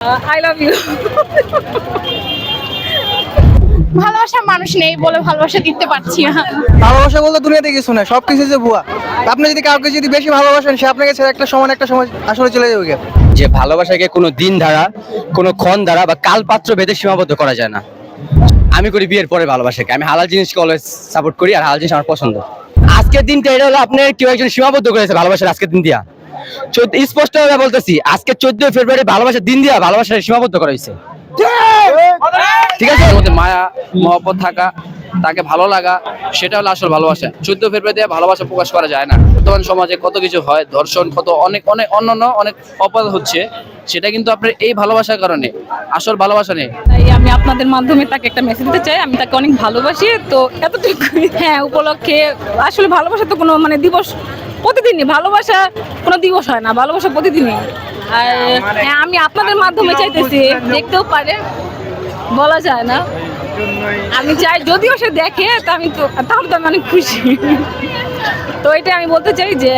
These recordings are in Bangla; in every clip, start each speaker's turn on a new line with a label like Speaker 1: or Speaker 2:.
Speaker 1: I love you. ভালোবাসার মানুষ নেই বলে ভালোবাসা দিতে পারছি না।
Speaker 2: ভালোবাসা বলতে দুনিয়াতে কিছু না, সবকিছু যে ভুয়া। আপনি যদি কাউকে যদি বেশি ভালোবাসেন, সে আপনাকে ছেড়ে একটা সময় আসলে চলে যাবে।
Speaker 3: যে ভালোবাসাকে কোনো দিন ধারা, কোনো ক্ষণ ধারা বা কালপাত্র ভেদে সীমাবদ্ধ করা যায় না। আমি করি বিয়ের পরে ভালোবাসাকে, আমি হালাল জিনিসকে অলওয়েজ সাপোর্ট করি, আর হালাল জিনিস আমার পছন্দ। আজকের দিনটা এটা হলো আপনার কেউ একজন সীমাবদ্ধ করেছে ভালোবাসার আজকের দিন দিয়া। স্পষ্ট ভাবে বলতেছি, আজকে 14 ফেব্রুয়ারি ভালোবাসার দিন দিয়া ভালোবাসার সীমাবদ্ধ করা হয়েছে।
Speaker 4: ঠিক আছে, এর মধ্যে মায়া মহব্বত থাকা, তাকে ভালো লাগা, সেটা হলো আসল ভালোবাসা। 14 ফেব্রুয়ারিতে ভালোবাসা প্রকাশ করা যায় না। বর্তমান সমাজে কত কিছু হয়, ধর্ষণ, কত অনেক অনেক অন্যান্য অনেক অপরাধ হচ্ছে, সেটা কিন্তু আপনার এই ভালোবাসার কারণে, আসল ভালোবাসা নেই।
Speaker 1: তাই আমি আপনাদের মাধ্যমে তাকে একটা মেসেজ দিতে চাই, আমি তাকে অনেক ভালোবাসি। তো এতটুকু হ্যাঁ, উপলক্ষে আসলে ভালোবাসা তো কোনো মানে দিবস প্রতিদিনই, ভালোবাসা কোনো দিবস হয় না, ভালোবাসা প্রতিদিনই। আর হ্যাঁ, আমি আপনাদের মাধ্যমে চাইতেছি, দেখতেও পারে, বলা যায় না। আমি চাই যদিও সে দেখে, তা আমি তো তাহলে তো আমি অনেক খুশি। তো এটা আমি বলতে চাই যে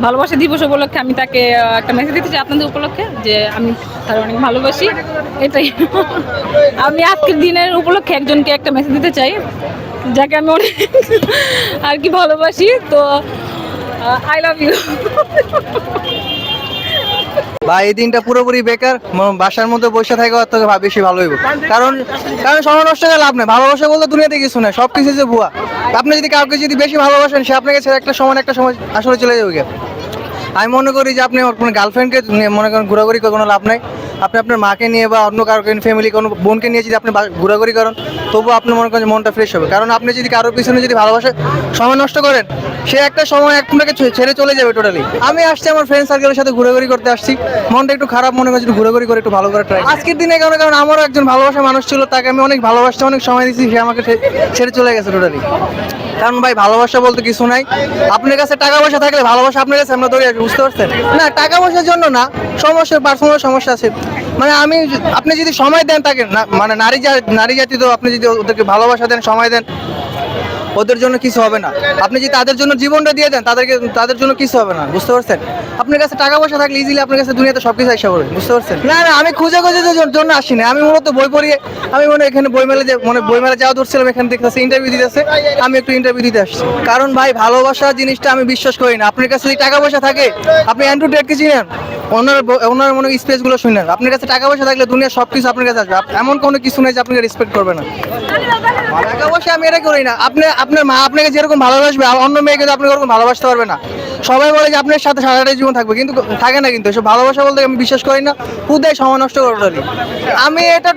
Speaker 1: ভালোবাসা দিবস উপলক্ষে আমি তাকে একটা মেসেজ দিতে চাই আপনাদের উপলক্ষে, যে আমি তার অনেক ভালোবাসি। এটাই আমি আজকের দিনের উপলক্ষে একজনকে একটা মেসেজ দিতে চাই, যাকে আমি অনেক আর কি ভালোবাসি। তো আই লাভ ইউ।
Speaker 2: বা এই দিনটা পুরোপুরি বেকার, বাসার মধ্যে বসে থাকা ওর থেকে বেশি ভালো হইব। কারণ কারণ সময় নষ্ট করে লাভ নেই। ভালোবাসা বলতে দুনিয়াতে কিছু না, সবকিছু যে ভুয়া। আপনি যদি কাউকে যদি বেশি ভালোবাসেন, সে আপনাকে ছেড়ে একটা সময় আসলে চলে যাবে। আমি মনে করি যে আপনি কোনো গার্লফ্রেন্ডকে মনে করেন ঘোরাঘুরি করে কোনো লাভ নাই। আপনি আপনার মাকে নিয়ে বা অন্য কারোকে ফ্যামিলি কোনো বোনকে নিয়ে যদি আপনি ঘোরাঘুরি করেন, তবুও আপনি মনে করেন যে মনটা ফ্রেশ হবে। কারণ আপনি যদি কারোর পিছনে যদি ভালোবাসা সময় নষ্ট করেন, সে একটা সময় আপনাকে ছেড়ে চলে যাবে টোটালি। আমি আসছি আমার ফ্রেন্ড সার্কেলের সাথে ঘোরাঘুরি করতে আসছি, মনটা একটু খারাপ মনে করছি, একটু ঘোরাঘুরি করে একটু ভালো করে ট্রাই। আজকের দিনে কারণ আমারও একজন ভালোবাসা মানুষ ছিল, তাকে আমি অনেক ভালোবাসতে অনেক সময় দিচ্ছি, সে আমাকে ছেড়ে চলে গেছে টোটালি। কারণ ভাই ভালোবাসা বলতে কিছু নাই। আপনার কাছে টাকা পয়সা থাকলে ভালোবাসা আপনার কাছে আমরা দৌড়ে আসবো, বুঝতে পারছেন না? টাকা পয়সার জন্য না, সমস্যা পার্সোনাল সমস্যা আছে। মানে আপনি যদি সময় দেন তাকে, মানে নারী জাতি, তো আপনি যদি ওদেরকে ভালোবাসা দেন, সময় দেন, ওদের জন্য কিছু হবে না। আপনি যদি তাদের জন্য জীবনটা দিয়ে দেন, তাদের জন্য কিছু হবে না, বুঝতে পারছেন? আপনার কাছে টাকা পয়সা থাকলে ইজিলি আপনার কাছে দুনিয়াতে সবকিছু আসা পড়বে, বুঝতে পারছেন? না না, আমি খুঁজে জন্য আসিনি। আমি মূলত বই পড়িয়ে, আমি এখানে বই মেলা যাওয়া ধরছিলাম, এখানে দেখতেছি ইন্টারভিউ দিতেছে, আমি একটু ইন্টারভিউ দিতে আসছি। কারণ ভাই ভালোবাসা জিনিসটা আমি বিশ্বাস করি না। আপনার কাছে যদি টাকা পয়সা থাকে, আপনি অ্যান্ড্রু টেটকে চিনেন, ওনার মনে স্পেসগুলো শুনেন। আপনার কাছে টাকা পয়সা থাকলে দুনিয়ার সবকিছু আপনার কাছে আসবে। এমন কোনো কিছু নেই যে আপনাকে রেসপেক্ট করবে না। টাকা পয়সা আমি এটা করি না। আপনার মা আপনাকে যেরকম ভালোবাসবে, অন্য মেয়েকে তো আপনি ওরকম ভালোবাসতে পারবে না। সবাই বলে যে আপনার সাথে সারাটা জীবন থাকবে, কিন্তু থাকে না। কিন্তু এসব ভালোবাসা বলতে আমি বিশ্বাস করি না। খুদাই সময় নষ্ট করে টোটালি। আমি এটা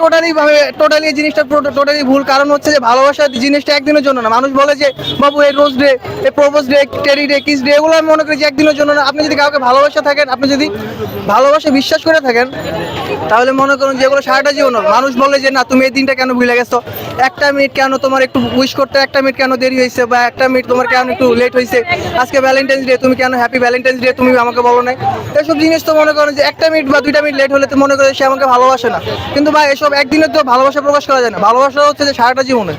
Speaker 2: টোটালি এই জিনিসটা টোটালি ভুল। কারণ হচ্ছে যে ভালোবাসা জিনিসটা একদিনের জন্য না। মানুষ বলে যে বাবু এই রোজ ডে, এই প্রপোজ ডে, টেরি ডে, কিস ডে, এগুলো আমি মনে করি যে একদিনের জন্য না। আপনি যদি কাউকে ভালোবাসা থাকেন, আপনি যদি ভালোবাসা বিশ্বাস করে থাকেন, তাহলে মনে করুন যে এগুলো সারাটা জীবন। মানুষ বলে যে না তুমি এই দিনটা কেন ভুলে গেছো, একটা মিনিট কেন তোমার একটু উইশ করতে, একটা মিনিট কেন দেরি হয়েছে, বা একটা মিনিট তোমার কেন একটু লেট হয়েছে, আজকে ভ্যালেন্টাইন্স ডে, তুমি কেন হ্যাপি ভ্যালেন্টাইন্স ডে তুমি আমাকে বলো নাই। এসব জিনিস তো মনে করেন যে একটা মিনিট বা 2টা মিনিট লেট হলে তো মনে করে সে আমাকে ভালোবাসে না। কিন্তু ভাই এসব একদিনের তো ভালোবাসা প্রকাশ করা যায় না। ভালোবাসা হচ্ছে যে সারাটা জীবনে।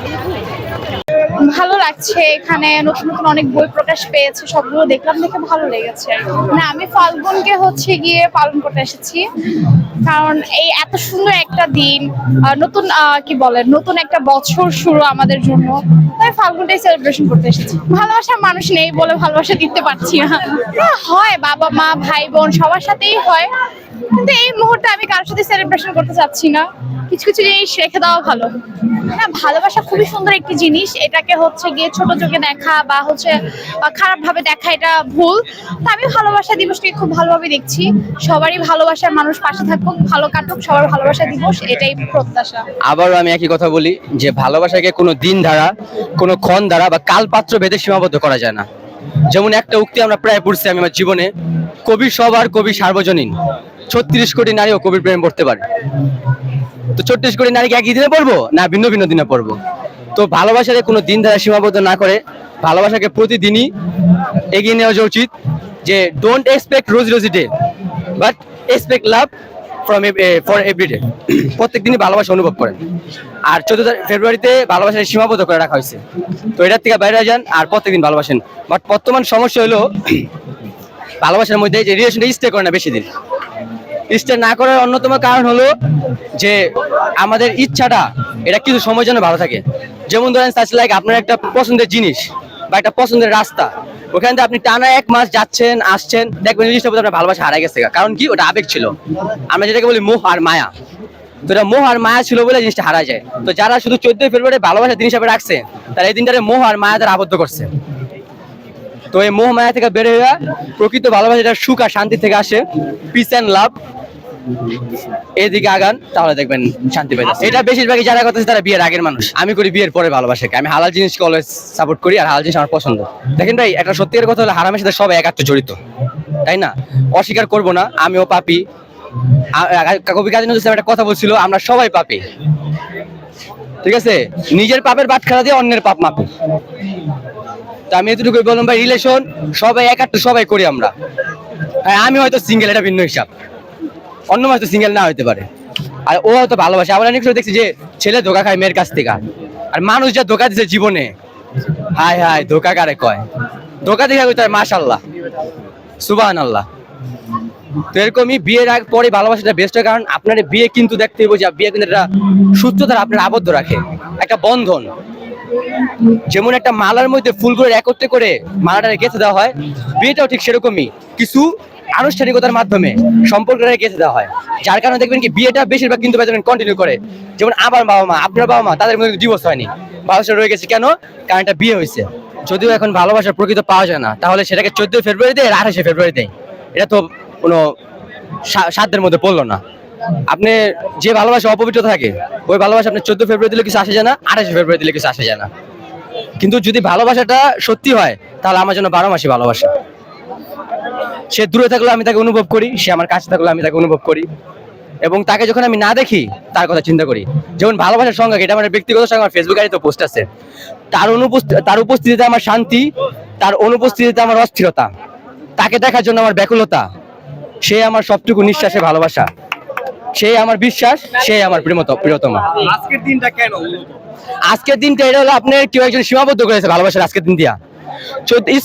Speaker 5: ভালো লাগছে, এখানে নতুন নতুন অনেক বই প্রকাশ পেয়েছে, সবগুলো দেখলাম, দেখে ভালো লেগেছে। না, আমি ফাল্গুনকে হচ্ছে গিয়ে পালন করতে এসেছি, কারণ এই এত সুন্দর একটা দিন, নতুন কি বলে, নতুন একটা বছর শুরু আমাদের জন্য, তাই ফাল্গুনটাই সেলিব্রেশন করতে এসেছি। ভালোবাসার মানুষ নেই বলে ভালোবাসা দিতে পারছি না। হয় বাবা মা ভাই বোন সবার সাথেই হয়, কিন্তু এই মুহূর্তে আমি কারোর সাথে সেলিব্রেশন করতে চাচ্ছি না। কিছু কিছু জিনিস রেখে দেওয়া ভালো। না, ভালোবাসা খুবই সুন্দর একটি জিনিস, এটাকে হচ্ছে গিয়ে ছোট চোখে দেখা বা হচ্ছে খারাপ ভাবে দেখা এটা ভুল। তো আমি ভালোবাসা দিবসটাকে খুব ভালোভাবে দেখছি। সবারই ভালোবাসার মানুষ পাশে থাকুক, ভালো কাটুক, সবার ভালোবাসা দিবস, এটাই প্রত্যাশা।
Speaker 3: আবারও আমি একই কথা বলি, যে ভালোবাসাকে কোনো দিন ধারা, কোনো ক্ষণ ধারা বা কালপাত্র ভেদে সীমাবদ্ধ করা যায় না। যেমন একটা উক্তি আমরা প্রায় পড়ছি আমি আমার জীবনে, কবি সবার কবি সার্বজনীন, 36 কোটি নারীও কবির প্রেমে পড়তে পারে। তো 36 কোটি নারীকে একই দিনে পড়বো না ভিন্ন ভিন্ন দিনে পড়বো? তো ভালোবাসাকে কোনো দিন ধারা সীমাবদ্ধ না করে ভালোবাসাকে প্রতিদিনই এগিয়ে নেওয়া উচিত। যে don't expect rose day, but expect love for every day. প্রত্যেক দিনই ভালোবাসা অনুভব করেন। আর 14 ফেব্রুয়ারিতে ভালোবাসাকে সীমাবদ্ধ করে রাখা হয়েছে, তো এটার থেকে বাইরে যান আর প্রত্যেকদিন ভালোবাসেন। বাট বর্তমান সমস্যা হলো ভালোবাসার মধ্যে যে রিলেশনটা স্টে করে না বেশি দিন। স্টে না করার অন্যতম কারণ হলো যে আমাদের ইচ্ছাটা এটা কিছু সময়ের জন্য ভালো থাকে। যেমন ধরেন সাচ লাইক আপনার একটা পছন্দের জিনিস বা একটা পছন্দের রাস্তা, ওখান থেকে আপনি টানা 1 মাস যাচ্ছেন আসছেন, দেখবেন জিনিসটা আপনার ভালোবাসা হারাই গেছে। কারণ কি? ওটা আবেগ ছিল, আমরা যেটাকে বলি মোহ আর মায়া। তো এটা মোহ আর মায়া ছিল বলে জিনিসটা হারা যায়। তো যারা শুধু 14 ফেব্রুয়ারি ভালোবাসার দিন হিসাবে রাখছে, তারা এই দিনটারে মোহ আর মায়া দ্বারা আবদ্ধ করছে। তো এই মোহ মায়া থেকে বের হয়ে প্রকৃত ভালোবাসা, এটা সুখ আর শান্তি থেকে আসে, পিস অ্যান্ড লাভ। এদিকে আগান, তাহলে দেখবেন শান্তি পেয়ে যাচ্ছে। এটা বেশিরভাগই যারা করতেছে তারা বিয়ের আগের মানুষ। আমি করি বিয়ের পরে ভালোবাসাকে। আমি হালাল জিনিসকে অলওয়েজ সাপোর্ট করি, আর হালাল জিনিস আমার পছন্দ। দেখেন ভাই, একটা সত্যিকার কথা হলো হারামের সাথে সবাই একাত্ম জড়িত, তাই না? অস্বীকার করবো না, আমিও পাপী। কবি কাজী নজরুল ইসলাম একটা কথা বলছিল, আমরা সবাই পাপী, ঠিক আছে? নিজের পাপের বাটখারা দিয়ে অন্যের পাপ মাপি। তো আমি এতটুকুই বললাম ভাই, রিলেশন সবাই একাত্ম সবাই করি আমরা। হ্যাঁ, আমি হয়তো সিঙ্গেল, এটা ভিন্ন হিসাব, অন্য মানুষ তো সিঙ্গেল না হতে পারে। আর ও হয়তো ভালোবাসে। আমরা অনেক সময় দেখছি যে ছেলে ধোকা খায় মেয়ের কাছ থেকে, আর মানুষ যা ধোকা দিচ্ছে জীবনে, হায় হায়, ধোকা কারে কয়? ধোকা দেখা হইতে হয় মাশাআল্লাহ, সুবহানাল্লাহ। তো এরকমই বিয়ের আগ পরে ভালোবাসাটা বেস্ট হয়। কারণ আপনার বিয়ে কিন্তু দেখতে হবে যে বিয়ে কিন্তু একটা সূত্র দ্বারা আপনার আবদ্ধ রাখে, একটা বন্ধন। যেমন একটা মালার মধ্যে ফুলগুলো একত্রে করে মালাটা গেঁথে দেওয়া হয়, বিয়েটাও ঠিক সেরকমই কিছু আনুষ্ঠানিকতার মাধ্যমে সম্পর্কটা গেঁথে দেওয়া হয়। যার কারণে দেখবেন কি বিয়েটা বেশিরভাগ কিন্তু কন্টিনিউ করে। যেমন আমার বাবা মা, আপনার বাবা মা, তাদের মধ্যে ডিভোর্স হয়নি, ভালোবাসা রয়ে গেছে। কেন? কারণ একটা বিয়ে হয়েছে। যদিও এখন ভালোবাসার প্রকৃত পাওয়া যায় না, তাহলে সেটাকে 14 ফেব্রুয়ারি দেয় আর 28 ফেব্রুয়ারি দেয়, এটা তো কোনো সাধ্যের মধ্যে পড়লো না। আপনি যে ভালোবাসা অপবিত্র থাকে, ওই ভালোবাসা আপনি 14 ফেব্রুয়ারি দিলে কিছু আসে যায় না, 28 ফেব্রুয়ারি দিলে কিছু আসে যায় না। কিন্তু যদি ভালোবাসাটা সত্যি হয়, তাহলে আমার জন্য 12 মাসই ভালোবাসা। সে দূরে থাকলে আমি তাকে অনুভব করি, সে আমার কাছে থাকলে আমি তাকে অনুভব করি, এবং তাকে যখন আমি না দেখি তার কথা চিন্তা করি। যেমন ভালোবাসার সংজ্ঞা, এটা আমার ব্যক্তিগত সংজ্ঞা, আমার ফেসবুকে তো পোস্ট আছে। তার উপস্থিতিতে আমার শান্তি, তার অনুপস্থিতিতে আমার অস্থিরতা, তাকে দেখার জন্য আমার ব্যাকুলতা, সে আমার সবটুকু নিঃশ্বাসে ভালোবাসা, সে আমার বিশ্বাস, সে আমার প্রিয়তমা।
Speaker 6: আজকের দিনটা কেন?
Speaker 3: আজকের দিনটা এটা হলো আপনার কেউ একজন সীমাবদ্ধ করেছে ভালোবাসার আজকের দিন দিয়া।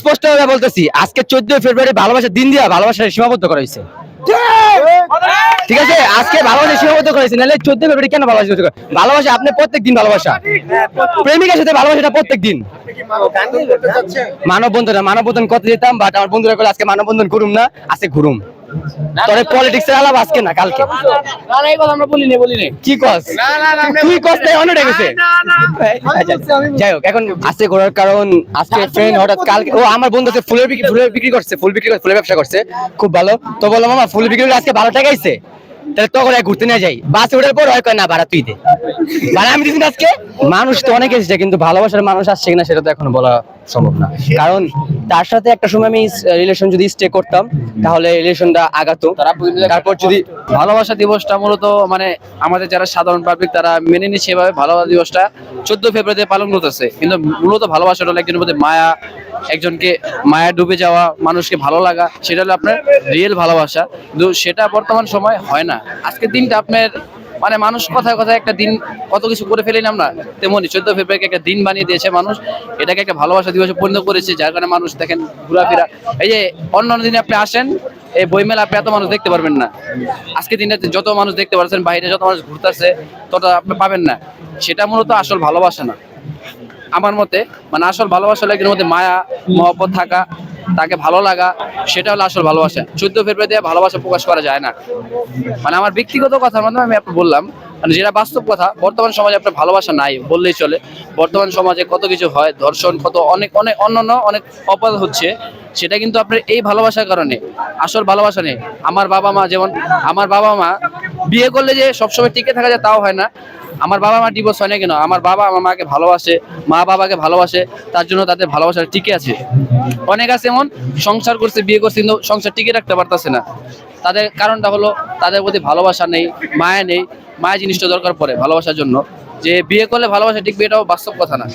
Speaker 3: স্পষ্ট ভাবে বলতেছি, আজকে 14 ফেব্রুয়ারি ভালোবাসার দিন দিয়া ভালোবাসার সীমাবদ্ধ করা হয়েছে, ঠিক আছে? আজকে ভালোবাসা সীমাবদ্ধ করেছে, নাহলে 14 ফেব্রুয়ারি কেন ভালোবাসা? ভালোবাসা আপনি প্রত্যেক দিন ভালোবাসা, প্রেমিকার সাথে ভালোবাসাটা প্রত্যেক দিন। মানববন্ধন করতে যেতাম, বাট আমার বন্ধুরা বলে আজকে মানববন্ধন করুম না, আজকে ঘুরুম। তবে পলিটিক্স এর আলাপ আজকে না, কালকে। কি কস? তুই কস তাই অন্য ডেকেছে। যাই হোক, এখন আজকে ঘোরার কারণ, আজকে ফ্রেন্ড হঠাৎ কালকে, ও আমার বন্ধু আছে ফুলের বিক্রি করছে, ফুলের ব্যবসা করছে, খুব ভালো। তো বললাম মামা ফুল বিক্রি করে আজকে ভালো টাকা আইছে, তাহলে তখন ঘুরতে নিয়ে যাই। বাসে ওঠার পর হয় কয় না ভাড়া তুই দে, ভাড়া আমি দিচ্ছি আজকে। মানুষ তো অনেক এসেছে, কিন্তু ভালোবাসার মানুষ আসছে কিনা সেটা তো এখন বলা সম্ভব না। কারণ তার সাথে একটা সময় আমি রিলেশন যদি স্টে করতাম, তাহলে রিলেশনটা আগাতো। তারপর যদি
Speaker 4: ভালোবাসা দিবসটা মূলত মানে আমাদের যারা সাধারণ পাবলিক তারা মেনে নিচ্ছে এভাবে ভালোবাসা দিবসটা 14 ফেব্রুয়ারিতে পালন করতেছে। কিন্তু মূলত ভালোবাসাটা হলো একজনের মধ্যে মায়া, একজনকে মায়া ডুবে যাওয়া, মানুষকে ভালো লাগা, সেটা হলো আপনার রিয়েল ভালোবাসা। কিন্তু সেটা বর্তমান সময় হয় না। আজকের দিনটা আপনার মানে মানুষ কথায় কথায় একটা দিন কত কিছু করে ফেলেন আমরা, তেমনি 14 ফেব্রুয়ারিকে একটা দিন বানিয়ে দিয়েছে মানুষ, এটাকে একটা ভালোবাসা দিবসে পরিণত করেছে। যার কারণে মানুষ দেখেন ঘোরাফেরা, এই যে অন্য দিনে আপনি আসেন এই বইমেলা আপনি এত মানুষ দেখতে পারবেন না। আজকে দিনটাতে যত মানুষ দেখতে পাচ্ছেন, বাইরে যত মানুষ ঘুরতেছে তত আপনি পাবেন না। সেটা মূলত আসল ভালোবাসা না আমার মতে। মানে আসল ভালোবাসা হলো একজনের মধ্যে মায়া মহব্বত থাকা, তাকে ভালো লাগা, সেটা হলো আসল ভালোবাসা। 14 ফেব্রুয়ারিতে ভালোবাসা প্রকাশ করা যায় না। মানে আমার ব্যক্তিগত কথার মাধ্যমে আমি আপনার বললাম, মানে যেটা বাস্তব কথা, বর্তমান সমাজে আপনার ভালোবাসা নাই বললেই চলে। বর্তমান সমাজে কত কিছু হয়, ধর্ষণ, কত অনেক অনেক অন্যান্য অনেক অপরাধ হচ্ছে, সেটা কিন্তু আপনার এই ভালোবাসার কারণে। আসল ভালোবাসা নেই। আমার বাবা মা, যেমন আমার বাবা মা বিয়ে করলে যে সবসময় টিকে থাকা যায় তাও হয় না। আমার বাবা মা ডিভোর্স হয় না কেন? আমার বাবা আমার মাকে ভালোবাসে, মা বাবাকে ভালোবাসে, তার জন্য তাদের ভালোবাসা টিকে আছে। অনেক আছে এমন সংসার করছে, বিয়ে করছে, কিন্তু সংসার টিকে রাখতে পারতেছে না। তাদের কারণটা হলো তাদের প্রতি ভালোবাসা নেই, মায়া নেই। মায়া জিনিসটা দরকার পড়ে ভালোবাসার জন্য। যে বিয়ে করলে ভালোবাসা টিকবে এটাও বাস্তব কথা না।